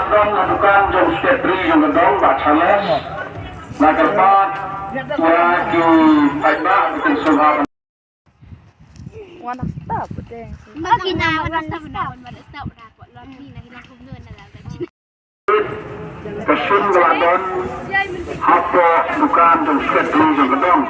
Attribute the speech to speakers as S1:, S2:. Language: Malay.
S1: Dong lakukan jom sketri yang kedong baca les. Nah keempat lagi baik-baik bikin subhan.
S2: Warna stop deh.
S3: Bagi nama warna stop dah buat lon ni nak hilang kumpulan dalam gaji.
S1: Kesun geladon apa bukan jom sketri yang kedong.